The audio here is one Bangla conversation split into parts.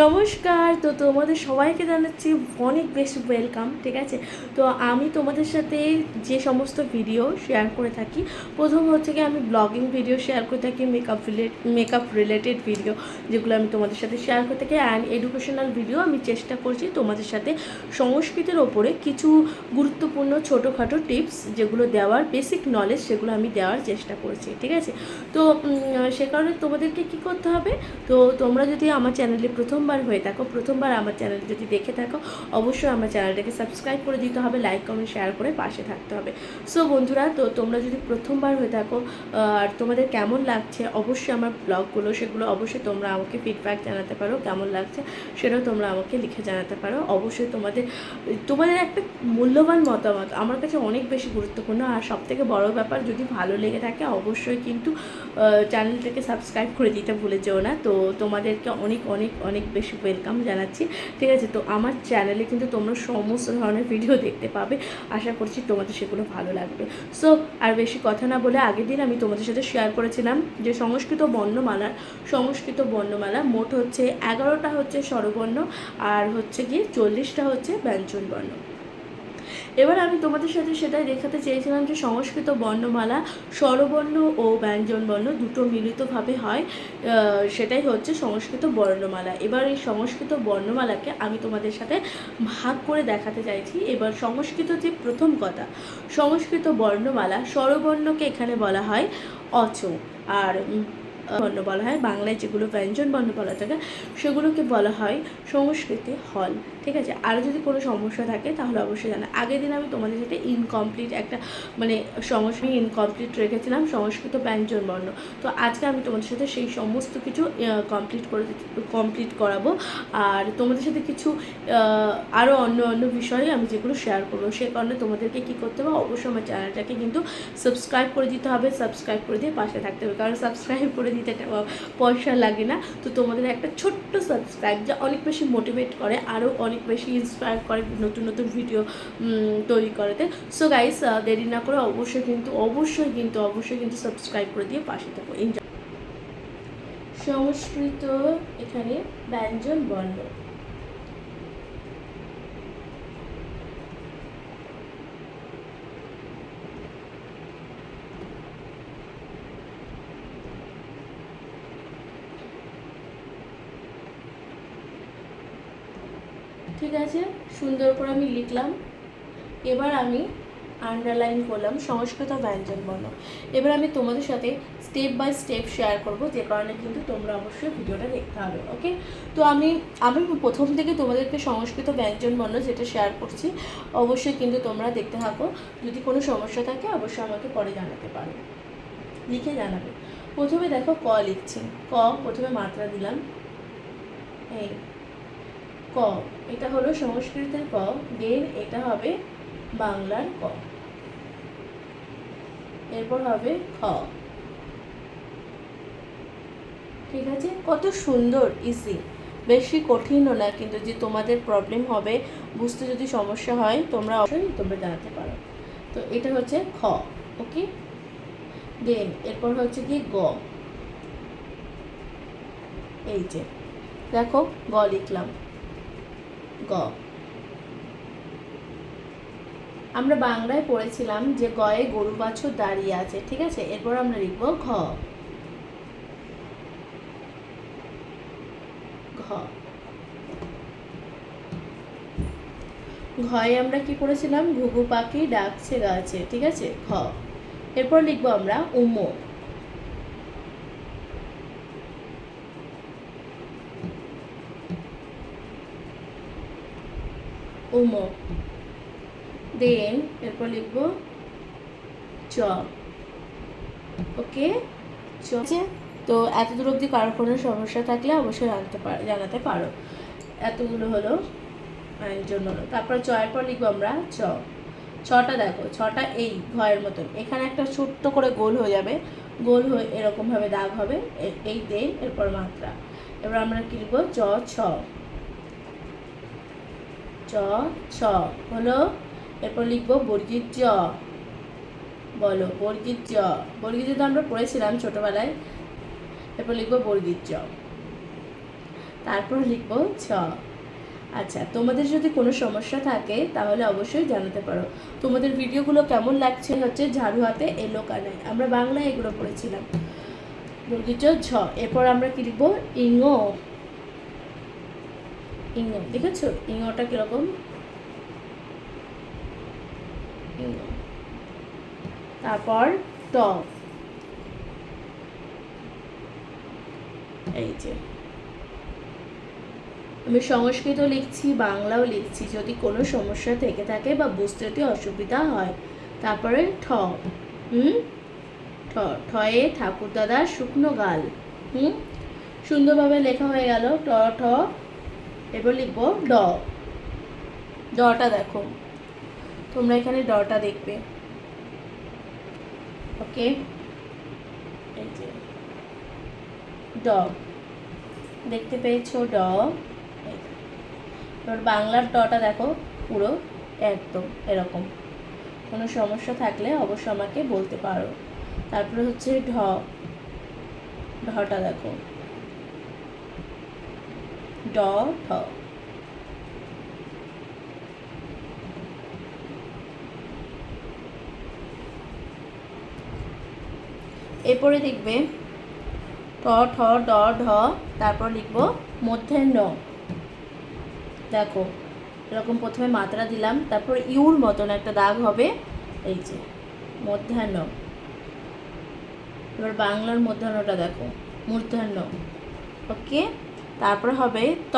নমস্কার। তো তোমাদের সবাইকে জানাচ্ছি অনেক বেশি ওয়েলকাম। ঠিক আছে, তো আমি তোমাদের সাথে যে সমস্ত ভিডিও শেয়ার করে থাকি, প্রথম হচ্ছে কি আমি ব্লগিং ভিডিও শেয়ার করে থাকি, মেকআপ রিলেটেড ভিডিও যেগুলো আমি তোমাদের সাথে শেয়ার করে থাকি, অ্যান্ড এডুকেশনাল ভিডিও। আমি চেষ্টা করছি তোমাদের সাথে সংস্কৃতের ওপরে কিছু গুরুত্বপূর্ণ ছোটোখাটো টিপস যেগুলো দেওয়ার বেসিক নলেজ, সেগুলো আমি দেওয়ার চেষ্টা করছি। ঠিক আছে, তো সে কারণে তোমাদেরকে কী করতে হবে, তো তোমরা যদি আমার চ্যানেলে প্রথমবার হয়ে থাকো, প্রথমবার আমার চ্যানেল যদি দেখে থাকো, অবশ্যই আমার চ্যানেলটাকে সাবস্ক্রাইব করে দিতে হবে, লাইক কমেন্ট শেয়ার করে পাশে থাকতে হবে। সো বন্ধুরা, তো তোমরা যদি প্রথমবার হয়ে থাকো আর তোমাদের কেমন লাগছে অবশ্যই আমার ব্লগগুলো, সেগুলো অবশ্যই তোমরা আমাকে ফিডব্যাক জানাতে পারো, কেমন লাগছে সেটাও তোমরা আমাকে লিখে জানাতে পারো। অবশ্যই তোমাদের একটা মূল্যবান মতামত আমার কাছে অনেক বেশি গুরুত্বপূর্ণ। আর সবথেকে বড় ব্যাপার, যদি ভালো লেগে থাকে অবশ্যই কিন্তু চ্যানেলটাকে সাবস্ক্রাইব করে দিতে ভুলে যেও না। তো তোমাদেরকে অনেক অনেক অনেক বেশি ওয়েলকাম জানাচ্ছি। ঠিক আছে, তো আমার চ্যানেলে কিন্তু তোমরা সমস্ত ধরনের ভিডিও দেখতে পাবে, আশা করছি তোমাদের সেগুলো ভালো লাগবে। সো আর বেশি কথা না বলে, আগের দিন আমি তোমাদের সাথে শেয়ার করেছিলাম যে সংস্কৃত বর্ণমালা মোট হচ্ছে 11টা হচ্ছে স্বরবর্ণ, আর হচ্ছে গিয়ে 40টা হচ্ছে ব্যঞ্জনবর্ণ। এবার আমি তোমাদের সাথে সেটাই দেখাতে চেয়েছিলাম যে সংস্কৃত বর্ণমালা স্বরবর্ণ ও ব্যঞ্জনবর্ণ দুটো মিলিতভাবে হয়, সেটাই হচ্ছে সংস্কৃত বর্ণমালা। এবার এই সংস্কৃত বর্ণমালাকে আমি তোমাদের সাথে ভাগ করে দেখাতে চাইছি। এবার সংস্কৃত যে প্রথম কথা, সংস্কৃত বর্ণমালা স্বরবর্ণকে এখানে বলা হয় অচ, আর বর্ণ বলা হয়, বাংলায় যেগুলো ব্যঞ্জন বর্ণ বলা থাকে সেগুলোকে বলা হয় সংস্কৃতে হল। ঠিক আছে, আরও যদি কোনো সমস্যা থাকে তাহলে অবশ্যই জানা। আগের দিন আমি তোমাদের সাথে ইনকমপ্লিট একটা সংস্কৃত ইনকমপ্লিট রেখেছিলাম সংস্কৃত ব্যঞ্জন বর্ণ। তো আজকে আমি তোমাদের সাথে সেই সমস্ত কিছু কমপ্লিট করাবো। আর তোমাদের সাথে কিছু আরও অন্য বিষয়ে আমি যেগুলো শেয়ার করবো, সে কারণে তোমাদেরকে কী করতে হবে, অবশ্যই আমার চ্যানেলটাকে কিন্তু সাবস্ক্রাইব করে দিতে হবে, সাবস্ক্রাইব করে দিয়ে পাশে থাকতে হবে, কারণ সাবস্ক্রাইব করে দিতে পয়সা লাগে না। তো তোমাদের একটা ছোট্ট সাবস্ক্রাইব যা অনেক বেশি মোটিভেট করে, আরও অনেক বেশি ইন্সপায়ার করে নতুন নতুন ভিডিও তৈরি করাতে। সো গাইস, দেরি না করে অবশ্যই কিন্তু সাবস্ক্রাইব করে দিয়ে পাশে থাকো। সংস্কৃত এখানে ব্যঞ্জন বর্ণ। ঠিক আছে, সুন্দর করে আমি লিখলাম। এবার আমি আন্ডারলাইন করলাম সংস্কৃত ব্যঞ্জন বর্ণ। এবার আমি তোমাদের সাথে স্টেপ বাই স্টেপ শেয়ার করব, যে কারণে কিন্তু তোমরা অবশ্যই ভিডিওটা দেখতে হবে। ওকে, তো আমি প্রথম থেকে তোমাদেরকে সংস্কৃত ব্যঞ্জন বর্ণ যেটা শেয়ার করছি, অবশ্যই কিন্তু তোমরা দেখতে থাকো। যদি কোনো সমস্যা থাকে অবশ্যই আমাকে পরে জানাতে পারো, লিখে জানাবে। প্রথমে দেখো ক লিখছি, ক প্রথমে মাত্রা দিলাম, এই ক, এটা হলো সংস্কৃতের ক, দেন এটা হবে বাংলার ক, এরপর হবে খ। ঠিক আছে, কত সুন্দর, ইজি, বেশি কঠিনও না কিন্তু। যে তোমাদের প্রবলেম হবে, বুঝতে যদি সমস্যা হয় তোমরা অবশ্যই জানাতে পারো। তো এটা হচ্ছে খ। ওকে, দেন এরপর হচ্ছে কি গ, এই যে দেখো গ লিখলাম, গ। আমরা বাংলায় পড়েছিলাম যে গয়ে গরু বাছুর দাঁড়িয়ে আছে। ঠিক আছে, এরপর আমরা লিখবো ঘ, ঘ। ঘয়ে আমরা কি পড়েছিলাম, ঘুঘু পাখি ডাকছে গাছে। ঠিক আছে, ঘ। এরপর লিখবো আমরা উম, উম। দেন এরপর লিখবো চ। ওকে, চ। তো এত দূর অবধি কারোর কোনো সমস্যা থাকলে অবশ্যই জানাতে পারো। এতগুলো হলো জন্য। তারপর চয়ের পর লিখবো আমরা চ। ছটা দেখো, ছটা এই ঘয়ের মতন, এখানে একটা ছোট্ট করে গোল হয়ে যাবে, গোল হয়ে এরকমভাবে দাগ হবে, এই দেন এরপর মাত্রা। এবার আমরা কি লিখবো, চ ছ, চ ছ হলো। এরপর লিখবো বর্গীর জ, বলো বর্গীর জ, বর্গীর জ তো আমরা পড়েছিলাম ছোটবেলায়। এরপর লিখবো বর্গীর জ। তারপর লিখবো ছ। আচ্ছা, তোমাদের যদি কোনো সমস্যা থাকে তাহলে অবশ্যই জানাতে পারো। তোমাদের ভিডিওগুলো কেমন লাগছে হচ্ছে ঝাড়ু হাতে এলো কানায়, আমরা বাংলায় এগুলো পড়েছিলাম। বর্গিচ ঝ। এরপর আমরা কি লিখবো? ইঙ। ইঙ, দেখেছো ইঙটা কিরকম? ইঙ। তারপর ট। এই যে আমি সংস্কৃত লিখছি, বাংলাও লিখছি, যদি কোনো সমস্যা থেকে থাকে বা বুঝতে যদি অসুবিধা হয়। তারপরে ঠ। ঠ। ঠয়ে ঠাকুরদাদার শুকনো গাল। সুন্দরভাবে লেখা হয়ে গেল ট ঠ। এবার লিখবো ড। ডটা দেখো, তোমরা এখানে ডটা দেখবে। ওকে, এই যে ড দেখতে পেয়েছো, ড। এবার বাংলার ডটা দেখো, পুরো একদম এরকম। কোনো সমস্যা থাকলে অবশ্যই আমাকে বলতে পারো। তারপরে হচ্ছে ঢ। ঢটা দেখো, ড ঢ। এরপরে দেখবে ট ঠ ড ঢ। তারপর লিখবো মধ্যাহ্ন। দেখো এরকম প্রথমে মাত্রা দিলাম, তারপর ইউর মতন একটা দাগ হবে, এই যে মধ্যাহ্ন। এবার বাংলার মধ্যাহ্নটা দেখো, মূর্ধন্য। ওকে, তারপর হবে ত।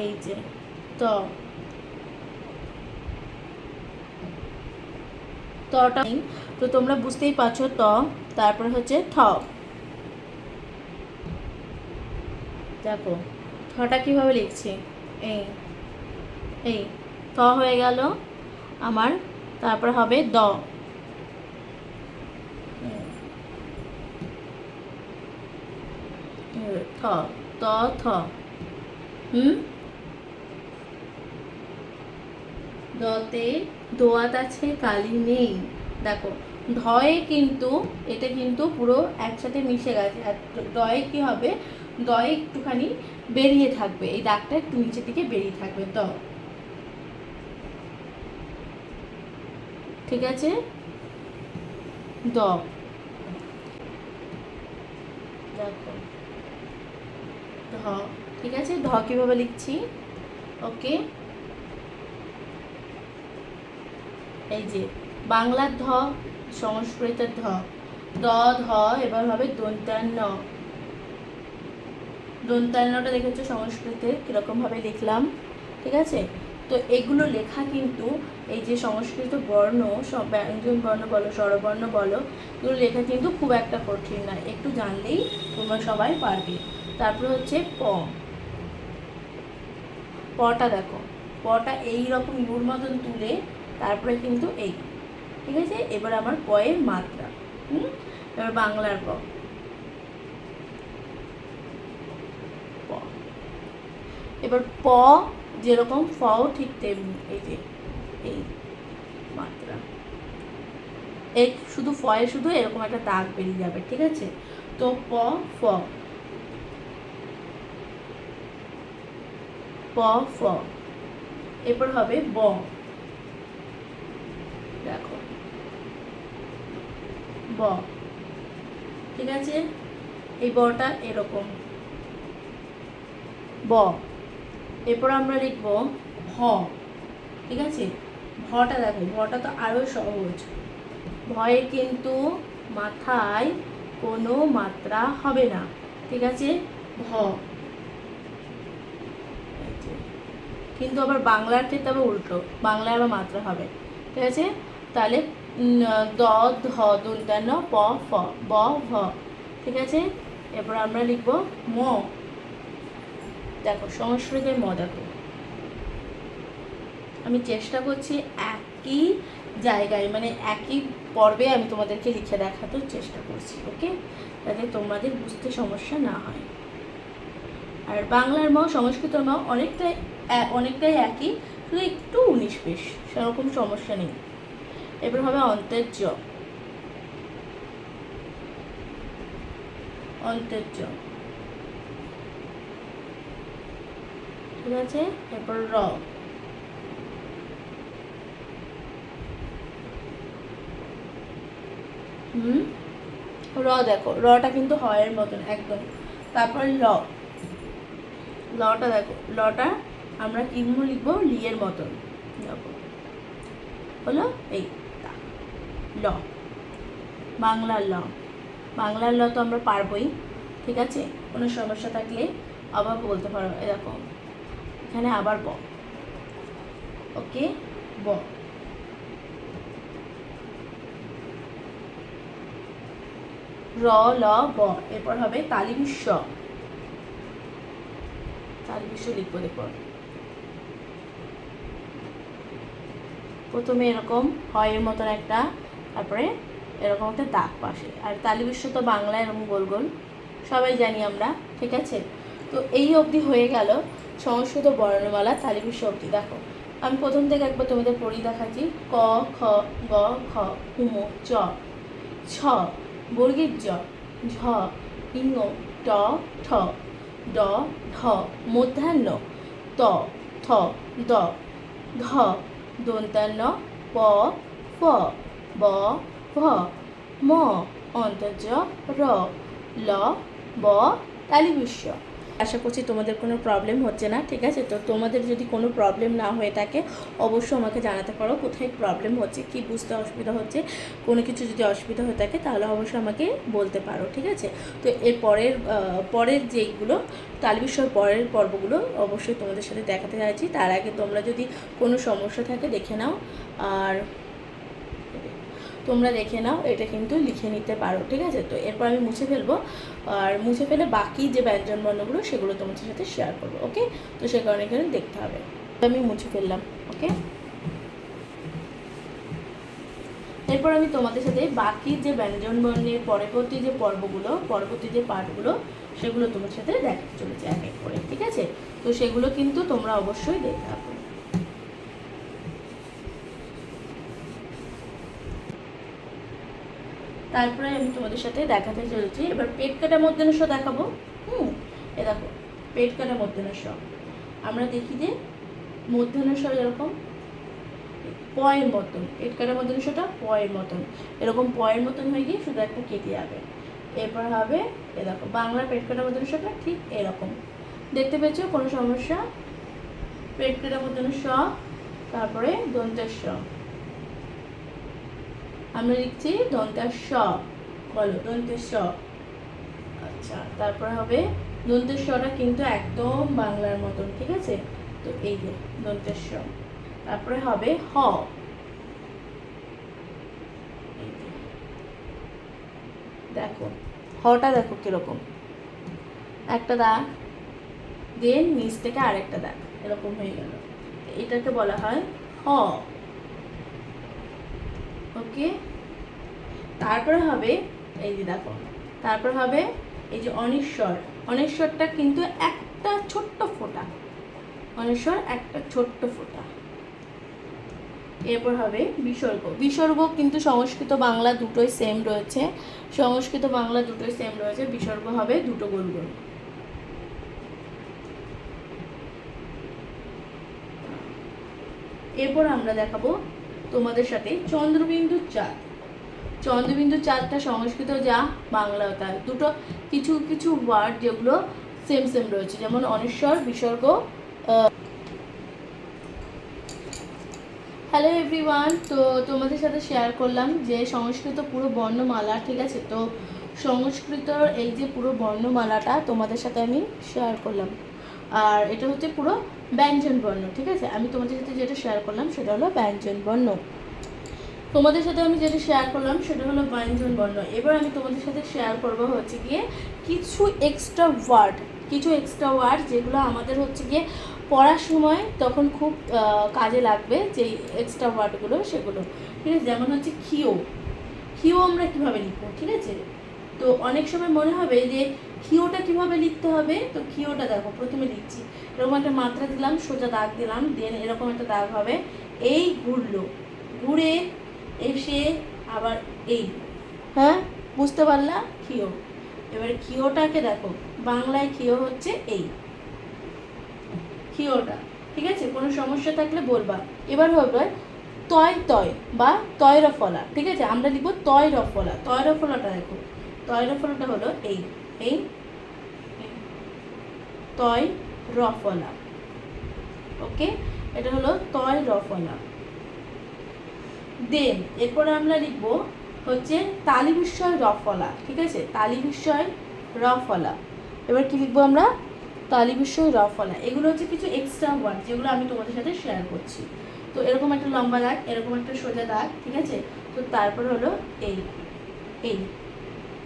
এই যে ত। তটা নেই তো তোমরা বুঝতেই পারছো ত। তারপরে হচ্ছে ঠ। দেখো ঠটা কিভাবে লিখছি, এই এই ত হয়ে গেল আমার। তারপর হবে দ। থ। ত থ। দতে দোয়াত আছে, কালি নেই। দেখো ধয়ে কিন্তু এটা কিন্তু পুরো একসাথে মিশে গেছে, আর দয়ে কি হবে, দয়ে একটুখানি বেরিয়ে থাকবে, এই দাগটা একটু নিচের দিকে বেরিয়ে থাকবে দ। ঠিক আছে, দ। দেখো ধ। ঠিক আছে, ধ কিভাবে লিখছি, ওকে। এই যে বাংলার ধ, সংস্কৃতের ধ, দ ধ। এবার হবে দন্তান্ন। দন্তান্নটা দেখেছো সংস্কৃতের কীরকমভাবে লিখলাম, ঠিক আছে। তো এগুলো লেখা কিন্তু এই যে সংস্কৃত বর্ণ, সব ব্যঞ্জন বর্ণ বলো, স্বরবর্ণ বলো, এগুলো লেখা কিন্তু খুব একটা কঠিন না, একটু জানলেই তোমরা সবাই পারবে। তারপরে হচ্ছে প। পটা দেখো, পটা এইরকম ইউর মতন তুলে তারপরে কিন্তু এই, ঠিক আছে। এবার আমার পয়ের মাত্রা, এবার বাংলার প। এবার প যেরকম ফও ঠিক তেমনি, এই যে এই মাত্রা, এই শুধু ফয়ে শুধু এরকম একটা দাগ বেরিয়ে যাবে, ঠিক আছে। তো প ফ, প ফ। এরপর হবে ব। দেখো ব, ঠিক আছে। এই বটা এরকম ব। এরপর আমরা লিখব ভ, ঠিক আছে। ভটা দেখো, ভটা তো আরো সহজ, ভয়ে কিন্তু মাথায় কোনো মাত্রা হবে না, ঠিক আছে। ভ। কিন্তু আবার বাংলার ক্ষেত্রে আবার উল্টো, বাংলায় আবার মাত্রা হবে, ঠিক আছে। তাহলে দ ধ দন্তান্ন প ফ, ব ভ, ঠিক আছে। এরপর আমরা লিখব ম। দেখো সংস্কৃতের ম দেখো, আমি চেষ্টা করছি একই জায়গায় মানে একই পর্বে আমি তোমাদেরকে লিখে দেখাতেও চেষ্টা করছি, ওকে, যাতে তোমাদের বুঝতে সমস্যা না হয়। আর বাংলার ম সংস্কৃত ম অনেকটাই একই, শুধু একটু 19-20, সেরকম সমস্যা নেই। এবার হবে অন্তের জ। অন্তের জ, ঠিক আছে। এরপর র, র দেখো, রটা কিন্তু হয়ের মতন একদম। তারপর ল, লটা দেখো, লটা আমরা কিভাবে লিখবো, লিয়ের মতন দেখো, হলো এই ল, বাংলার ল। বাংলার ল তো আমরা পারবোই, ঠিক আছে। কোনো সমস্যা থাকলে আবার বলতে পারো। এরকম এখানে আবার ব, ওকে, ব। র ল ব, এরপর হবে তালিবিস্ব, তালিবিস্ব লিখবো। দেখো প্রথমে এরকম হয়ের মতন একটা, তারপরে এরকম একটা দাগ পাশে। আর তালিবিস্ব তো বাংলা এরকম গোল গোল, সবাই জানি আমরা, ঠিক আছে। তো এই অবধি হয়ে গেল সংস্কৃত বর্ণমালা তালিবিস্ব অবধি। দেখো আমি প্রথম থেকে একবার তোমাদের পড়ি দেখাচ্ছি। ক খ গ ঘ হুম চ, ছ বর্গীর জ, ঝ ইঙ ট ঠ, ড ঢ মূর্ধন্য, ত থ দ, ধ দন্তান্ন, প ফ, ব ভ, ম অন্তর্জ, র ল ব তালিবিস্ব। আশা করছি তোমাদের কোনো প্রবলেম হচ্ছে না, ঠিক আছে। তো তোমাদের যদি কোনো প্রবলেম না হয়ে থাকে অবশ্যই আমাকে জানাতে পারো কোথায় প্রবলেম হচ্ছে, কি বুঝতে অসুবিধা হচ্ছে। কোনো কিছু যদি অসুবিধা হয়ে থাকে তাহলে অবশ্যই আমাকে বলতে পারো, ঠিক আছে। তো এর পরের যেইগুলো তালিবিস্বর পরের পর্বগুলো অবশ্যই তোমাদের সাথে দেখাতে চাইছি। তার আগে তোমরা যদি কোনো সমস্যা থাকে দেখে নাও, আর তোমরা দেখে নাও, এটা কিন্তু লিখে নিতে পারো, ঠিক আছে। তো এরপর আমি মুছে ফেলবো, আর মুছে ফেলে বাকি যে ব্যঞ্জন বর্ণগুলো সেগুলো তোমাদের সাথে শেয়ার করবো, ওকে। তো সে কারণে এখানে দেখতে হবে। আমি মুছে ফেললাম, ওকে। এরপর আমি তোমাদের সাথে বাকি যে ব্যঞ্জন বর্ণের পরবর্তী যে পর্বগুলো, পরবর্তী যে পাঠগুলো সেগুলো তোমার সাথে দেখাতে চলেছে এক এক করে, ঠিক আছে। তো সেগুলো কিন্তু তোমরা অবশ্যই দেখতে হবে। তারপরে আমি তোমাদের সাথে দেখাতে চলেছি এবার পেট কাটা মূর্ধন্য ষ দেখাবো। এ দেখো পেট কাটা মূর্ধন্য ষ, আমরা দেখি যে মূর্ধন্য ষ এরকম পয়ের মতন, পেট কাটা মূর্ধন্য ষটা পয়ের মতন, এরকম পয়ের মতন হয়ে গিয়ে শুধু একটা কেটে যাবে। এরপর হবে এ দেখো বাংলার পেট কাটা মূর্ধন্য ষটা ঠিক এরকম, দেখতে পেয়েছো কোনো সমস্যা? পেট কাটা মূর্ধন্য ষ, তারপরে দন্তের স, আমরা লিখছি দন্তের স, বলো দন্তের স। আচ্ছা, তারপর হবে দন্তের সটা কিন্তু একদম বাংলার মতন, ঠিক আছে। তো এই যে দন্তের স, তারপরে হবে হ, দেখো হটা দেখো কিরকম, একটা দাগ দেন নিচ থেকে আরেকটা দাগ এরকম হয়ে গেল, এটাকে বলা হয় হ, ওকে। তারপরে হবে এই যে দেখো, তারপর হবে এই যে অনিশ্বর, অনিশ্বরটা কিন্তু একটা ছোট্ট ফোঁটা, অনিশ্বর একটা ছোট্ট ফোঁটা। এরপর হবে বিসর্গ, বিসর্গ কিন্তু সংস্কৃত বাংলা দুটোই সেম রয়েছে, সংস্কৃত বাংলা দুটোই সেম রয়েছে। বিসর্গ হবে দুটো গোল গোল। এরপর আমরা দেখাবো তোমাদের সাথে চন্দ্রবিন্দু চাঁদ। চন্দ্রবিন্দু চাঁদটা সংস্কৃত যা বাংলা তা, দুটো কিছু কিছু ওয়ার্ড যেগুলো সেম সেম রয়েছে, যেমন অনিশ্বর, বিসর্গ। হ্যালো এভরিওয়ান, তো তোমাদের সাথে শেয়ার করলাম যে সংস্কৃত পুরো বর্ণমালা, ঠিক আছে। তো সংস্কৃতর এই যে পুরো বর্ণমালাটা তোমাদের সাথে আমি শেয়ার করলাম, আর এটা হচ্ছে পুরো ব্যঞ্জন বর্ণ, ঠিক আছে। আমি তোমাদের সাথে যেটা শেয়ার করলাম সেটা হলো ব্যঞ্জন বর্ণ, তোমাদের সাথে আমি যেটা শেয়ার করলাম সেটা হলো ব্যঞ্জন বর্ণ। এবার আমি তোমাদের সাথে শেয়ার করবো হচ্ছে গিয়ে কিছু এক্সট্রা ওয়ার্ড, কিছু এক্সট্রা ওয়ার্ড যেগুলো আমাদের হচ্ছে গিয়ে পড়ার সময় তখন খুব কাজে লাগবে, যে এক্সট্রা ওয়ার্ডগুলো সেগুলো, ঠিক আছে। যেমন হচ্ছে খিও, খিও আমরা কীভাবে লিখবো, ঠিক আছে। তো অনেক সময় মনে হবে যে খিওটা কীভাবে লিখতে হবে, তো খিওটা দেখো প্রথমে লিখছি, এরকম একটা মাত্রা দিলাম, সোজা দাগ দিলাম, দেন এরকম একটা দাগ হবে, এই ঘুরলো, ঘুরে এসে আবার এই, হ্যাঁ বুঝতে পারলা খিও। এবারে ক্ষীয়টাকে দেখো, বাংলায় ক্ষীয় হচ্ছে এই ক্ষীয়টা, ঠিক আছে? কোনো সমস্যা থাকলে বলবা। এবার হবে তয় তয় বা তয় রফলা, ঠিক আছে? আমরা লিখবো তয় রফলা। তয় রফলাটা দেখো, তয় রফলাটা হলো এই এই তয় রফলা, ওকে? এটা হলো তয় রফলা। দেন এরপরে আমরা লিখবো হচ্ছে তালি বিস্ময় রফলা, ঠিক আছে? তালি বিস্ময় রফলা। এবার কি লিখবো আমরা? তালি বিস্ময় রফলা। এগুলো হচ্ছে কিছু এক্সট্রা ওয়ার্ড যেগুলো আমি তোমাদের সাথে শেয়ার করছি। তো এরকম একটা লম্বা দাগ, এরকম একটা সোজা দাগ, ঠিক আছে? তো তারপর হলো এই এই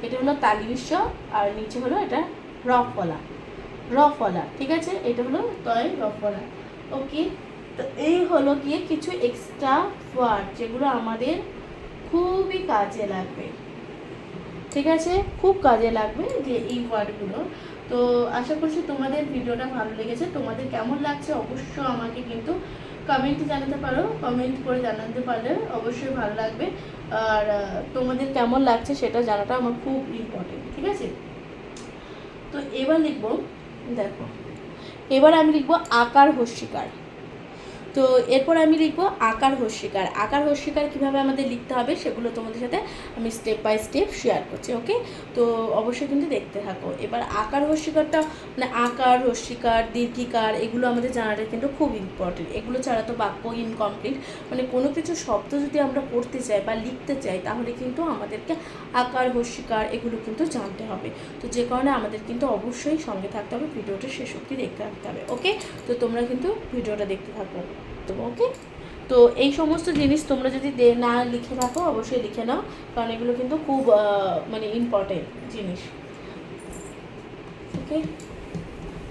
এটা হলো তালি বিস্ময়, আর নিচে হলো এটা রফলা, রফলা, ঠিক আছে? এটা হলো তয় রফলা, ওকে? তো এই হলো গিয়ে কিছু এক্সট্রা ওয়ার্ড যেগুলো আমাদের খুবই কাজে লাগবে, ঠিক আছে? খুব কাজে লাগবে যে এই ওয়ার্ডগুলো। তো আশা করছি তোমাদের ভিডিওটা ভালো লেগেছে। তোমাদের কেমন লাগছে অবশ্যই আমাকে কিন্তু কমেন্টে জানাতে পারো। কমেন্ট করে জানাতে পারলে অবশ্যই ভালো লাগবে। আর তোমাদের কেমন লাগছে সেটা জানাটা আমার খুব ইম্পর্টেন্ট, ঠিক আছে? তো এবার লিখবো, দেখো এবার আমি লিখবো আকার হস্যিকার। তো এরপর আমি লিখবো আকার হস্যিকার। আকার হস্যিকার কীভাবে আমাদের লিখতে হবে সেগুলো তোমাদের সাথে আমি স্টেপ বাই স্টেপ শেয়ার করছি, ওকে? তো অবশ্যই কিন্তু দেখতে থাকো। এবার আকার হস্যিকারটা মানে আকার হস্যিকার দীর্ঘিকার এগুলো আমাদের জানাটা কিন্তু খুব ইম্পর্টেন্ট। এগুলো ছাড়া তো বাক্য ইনকমপ্লিট। মানে কোনো কিছু শব্দ যদি আমরা পড়তে চাই বা লিখতে চাই তাহলে কিন্তু আমাদেরকে আকার হস্যিকার এগুলো কিন্তু জানতে হবে। তো যে কারণে আমাদের কিন্তু অবশ্যই সঙ্গে থাকতে হবে, ভিডিওটা শেষ অবধি দেখতে থাকতে হবে, ওকে? তো তোমরা কিন্তু ভিডিওটা দেখতে থাকো, ওকে? তো এই সমস্ত জিনিস তোমরা যদি না লিখে থাকো অবশ্যই লিখে নাও, কারণ এগুলো কিন্তু খুব মানে ইম্পর্টেন্ট জিনিস, ওকে?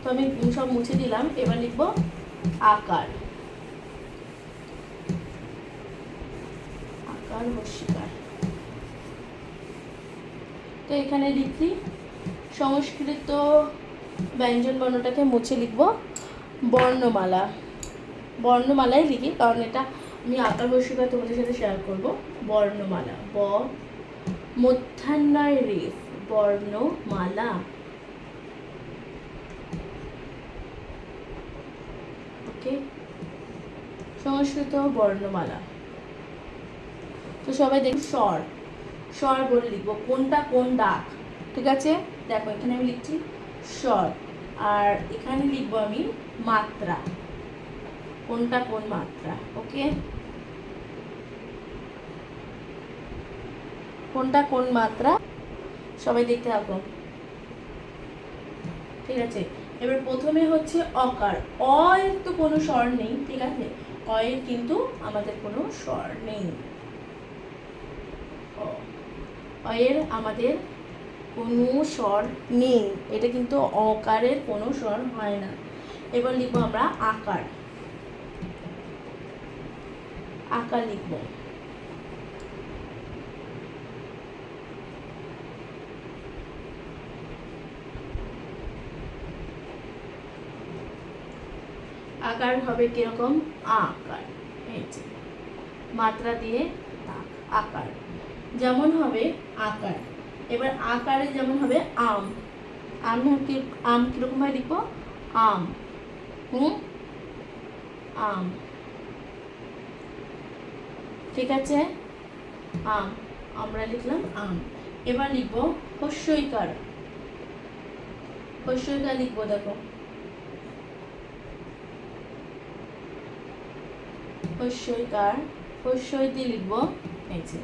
তো আমি সব মুছে দিলাম। এবার লিখবো আকার, আকার হস্যিকার। তো এখানে লিখি সংস্কৃত ব্যঞ্জন বর্ণটাকে মুছে লিখবো বর্ণমালা। বর্ণমালাই লিখি কারণ এটা আমি আকার হস্যিকার তোমাদের সাথে শেয়ার করবো। বর্ণমালা, ব মধ্যাহ্নয় রেফ, বর্ণমালা, ওকে? সংস্কৃত বর্ণমালা। তো সবাই দেখুন স্বর, স্বর বলে লিখবো কোনটা কোন ডাক, ঠিক আছে? দেখো এখানে আমি লিখছি স্বর, আর এখানে লিখবো আমি মাত্রা, কোনটা কোন মাত্রা, ওকে? কোনটা কোন মাত্রা সবাই দেখতে থাকো, ঠিক আছে? এবার প্রথমে হচ্ছে অকার। অয়ের তো কোনো স্বর নেই, ঠিক আছে? অয়ের কিন্তু আমাদের কোনো স্বর নেই, অয়ের আমাদের কোনো স্বর নেই, এটা কিন্তু অকারের কোনো স্বর হয় না। এবার লিখবো আমরা আকার, আকার লিখবো। আকার হবে কিরকম? আকার, এই যে মাত্রা দিয়ে আকার, যেমন হবে আকার। এবার আকারে যেমন হবে আম, আম কিরকম ভাবে লিখবো? আম, আম, ঠিক আছে? আম, আমরা লিখলাম আম। এবার লিখবো হস্যইকার, হস্যইকার লিখবো, দেখো হস্যইকার, হস্যই দিয়ে লিখবো, এই যে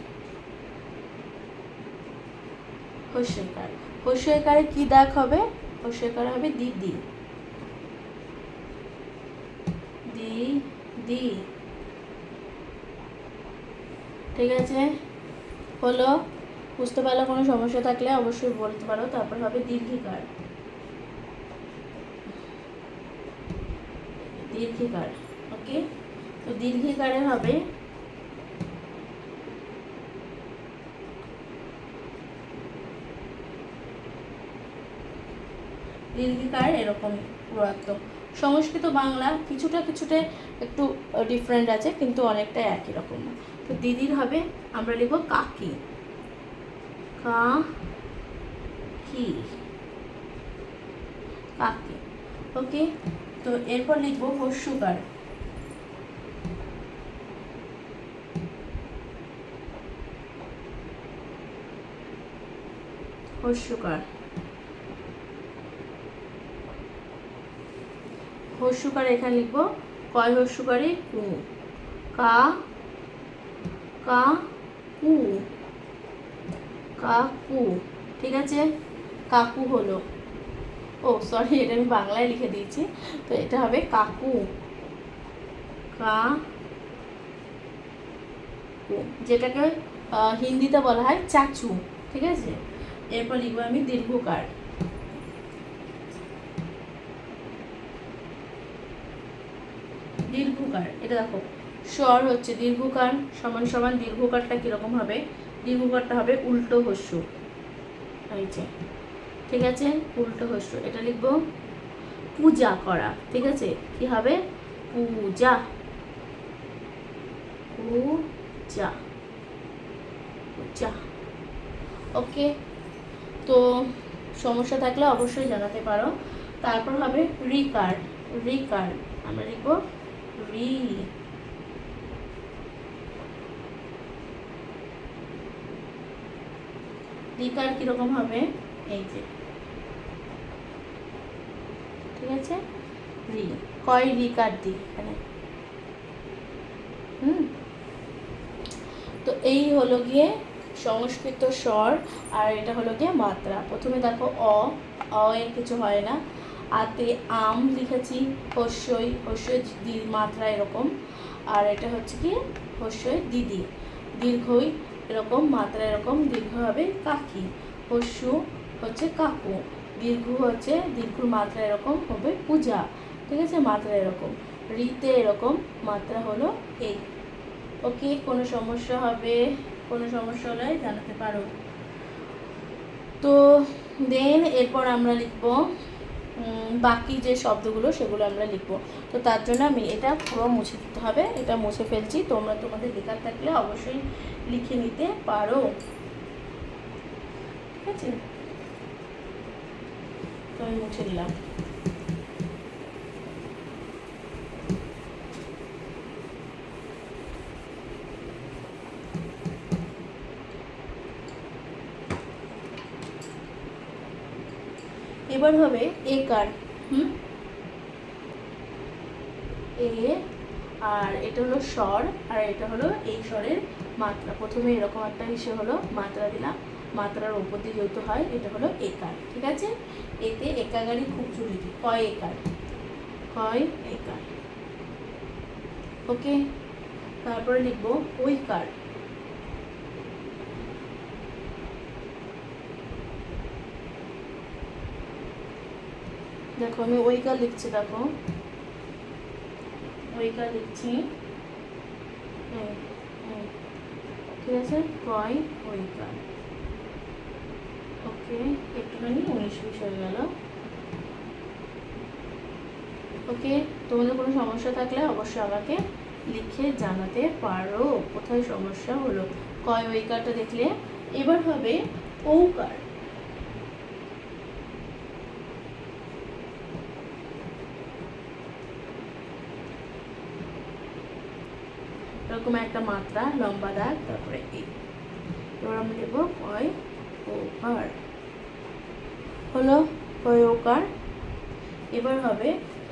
হস্যইকার। হস্যইকারে কি দাগ হবে? হস্যইকার হবে দিদি, দি দি, ঠিক আছে? হলো? বুঝতে পারলে কোনো সমস্যা থাকলে অবশ্যই বলতে পারো। তারপর হবে দীর্ঘিকার, দীর্ঘিকার, ওকে? তো দীর্ঘিকারে হবে দীর্ঘিকার এরকম পুরাত্ম। সংস্কৃত বাংলা কিছুটা কিছুটা একটু ডিফারেন্ট আছে কিন্তু অনেকটাই একই রকম। তো দিদির হবে আমরা লিখবো কাকি, কা কাকি, কাকি। ওকে, তো এরপর লিখবো হস্যকার। হস্যকার, হস্যকার এখানে লিখবো কয় হস্যকারে কু, কা, কা, কু, কাকু। ঠিক আছে, কাকু হলো, ও সরি এটা আমি বাংলায় লিখে দিয়েছি, তো এটা হবে কাকু, কা, কু, যেটাকে হিন্দিতে বলা হয় চাচু। ঠিক আছে, এরপর লিখবো আমি দীর্ঘকার। দীর্ঘকার, এটা দেখো স্বর হচ্ছে দীর্ঘকার সমান সমান দীর্ঘকারটা কিরকম হবে, দীর্ঘকারটা হবে উল্টো হস্য, হয়েছে। ঠিক আছে, উল্টো হস্য, এটা লিখবো পূজা করা। ঠিক আছে, কি হবে, পূজা, পূজা, পূজা। ওকে, তো সমস্যা থাকলে অবশ্যই জানাতে পারো। তারপর হবে রিকার, রিকার আমরা লিখবো রি, রিকার কিরকম হবে, এই যে, ঠিক আছে, রি, কয় রিকার দি এখানে। তো এই হলো গিয়ে সংস্কৃত স্বর, আর এটা হলো গিয়ে মাত্রা। প্রথমে দেখো অ এর কিছু হয় না, আতে আম লিখেছি, হস্যই, হস্যই মাত্রা এরকম, আর এটা হচ্ছে কি হস্যই দিদি, দীর্ঘই এরকম মাত্রা এরকম, দীর্ঘ হবে কাকি, হস্য হচ্ছে কাকু, দীর্ঘ হচ্ছে দীর্ঘর মাত্রা এরকম হবে পূজা। ঠিক আছে, মাত্রা এরকম, রিতে এরকম মাত্রা হলো এই। ওকে, কোনো সমস্যা হবে, কোনো সমস্যা হলে জানাতে পারো। তো দেন এরপর আমরা লিখব বাকি যে শব্দগুলো সেগুলো আমরা লিখবো। তো তার জন্য আমি এটা পুরো মুছে দিতে হবে, এটা মুছে ফেলছি, তোমরা তোমাদের লেখার থাকলে অবশ্যই লিখে নিতে পারো। ঠিক আছে, তো আমি মুছে দিলাম। এবার হবে একার, এ, আর এটা হলো স্বর, আর এটা হলো এই স্বরের মাত্রা। প্রথমে এরকম একটা হিসেবে হলো মাত্রা দিলাম, মাত্রার উপর দিয়ে যেহেতু হয় এটা হলো একার। ঠিক আছে, এতে একাগারি খুব জরুরি, কয় একার, কয় একার। ওকে, তারপরে লিখবো ঐকার, দেখো আমি ঐকার লিখছি, দেখো ঐকার লিখছি, ঠিক আছে, কয় ঐকার। ওকে, একটুখানি 19-20 হয়ে গেল। ওকে, তোমাদের কোনো সমস্যা থাকলে অবশ্যই আমাকে লিখে জানাতে পারো কোথায় সমস্যা হলো। কয় ঐকারটা দেখলে, এবার হবে ঔকার। এরকম একটা মাত্রা লম্বা দাগ, তারপরে এই, এবার আমরা দেবো কয় ওকার, হলো কয় ওকার। এবার হবে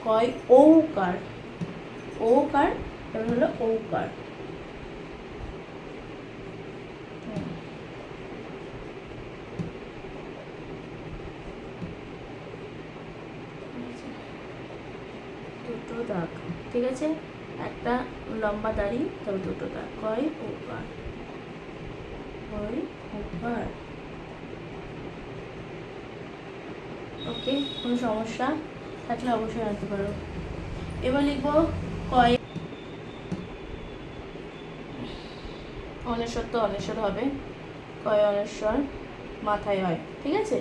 কয় ঔকার, ওকার, এবার হলো ঔকার। দুটো দাগ, ঠিক আছে, একটা লম্বা দাড়ি, তবে দুটো দাগ, কয় ওকার, কয় ওকার। ওকে, কোনো সমস্যা থাকলে অবশ্যই জানতে পারো। এবার লিখবো কয়, অনেশ্বর, তো অনেশ্বর হবে, কয় অনেশ্বর মাথায় হয়। ঠিক আছে,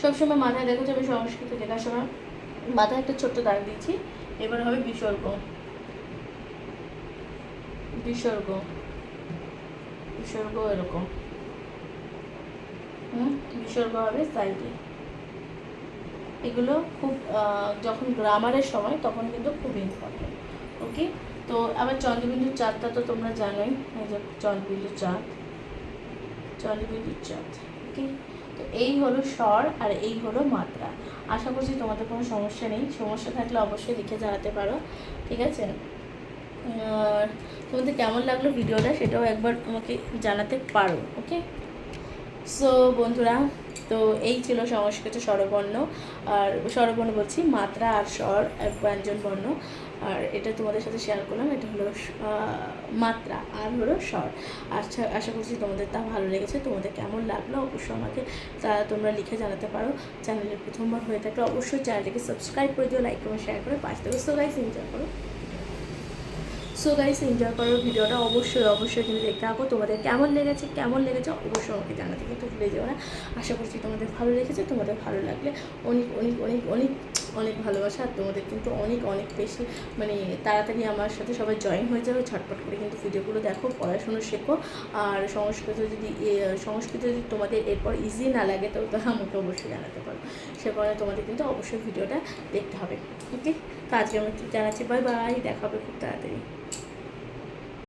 সবসময় মাথায় দেখো যে আমি সংস্কৃত লেখার সময় মাথায় একটা ছোট্ট দাগ দিচ্ছি। এবার হবে বিসর্গ, বিসর্গ, বিসর্গ এরকম, বিসর্গ হবে সাইডে। এগুলো খুব যখন গ্রামারের সময় তখন কিন্তু খুব ইম্পর্টেন্ট। ওকে, তো আবার চন্দ্রবিন্দুর চাঁদটা তো তোমরা জানোই, এই যে চন্দ্রবিন্দুর চাঁদ, চন্দ্রবিন্দুর চাঁদ। ওকে, তো এই হলো স্বর আর এই হলো মাত্রা। আশা করছি তোমাদের কোনো সমস্যা নেই, সমস্যা থাকলে অবশ্যই লিখে জানাতে পারো, ঠিক আছে। আর তোমাদের কেমন লাগলো ভিডিওটা সেটাও একবার আমাকে জানাতে পারো। ওকে, সো বন্ধুরা, তো এই ছিল সংস্কৃত স্বরবর্ণ, আর স্বরবর্ণ বলছি মাত্রা আর স্বর ব্যঞ্জন বর্ণ, আর এটা তোমাদের সাথে শেয়ার করলাম। এটা হলো মাত্রা আর হলো স্বর। আচ্ছা, আশা করছি তোমাদের তা ভালো লেগেছে। তোমাদের কেমন লাগলো অবশ্যই আমাকে তা তোমরা লিখে জানাতে পারো। চ্যানেলে প্রথমবার হয়ে থাকলে অবশ্যই চ্যানেলটিকে সাবস্ক্রাইব করে দিও, লাইক করে শেয়ার করে পাশে থেকে। সো গাইস, এনজয় করো। সো গাইস, এনজয় করো ভিডিওটা, অবশ্যই কিন্তু দেখতে থাকো। তোমাদের কেমন লেগেছে অবশ্যই আমাকে জানাতে কিন্তু ভুলে যেও না। আশা করছি তোমাদের ভালো লেগেছে। তোমাদের ভালো লাগলে অনেক অনেক অনেক অনেক অনেক ভালোবাসা, আর তোমাদের কিন্তু অনেক অনেক বেশি মানে তাড়াতাড়ি আমার সাথে সবাই জয়েন হয়ে যাবে। ঝটপট করে কিন্তু ভিডিওগুলো দেখো, পড়াশুনো শেখো। আর সংস্কৃত যদি তোমাদের এরপর ইজি না লাগে তো আমাকে অবশ্যই জানাতে পারো। সে কারণে তোমাদের কিন্তু অবশ্যই ভিডিওটা দেখতে হবে। ওকে, তো আজকে আমি জানাচ্ছি বাই বাই, দেখা হবে খুব তাড়াতাড়ি।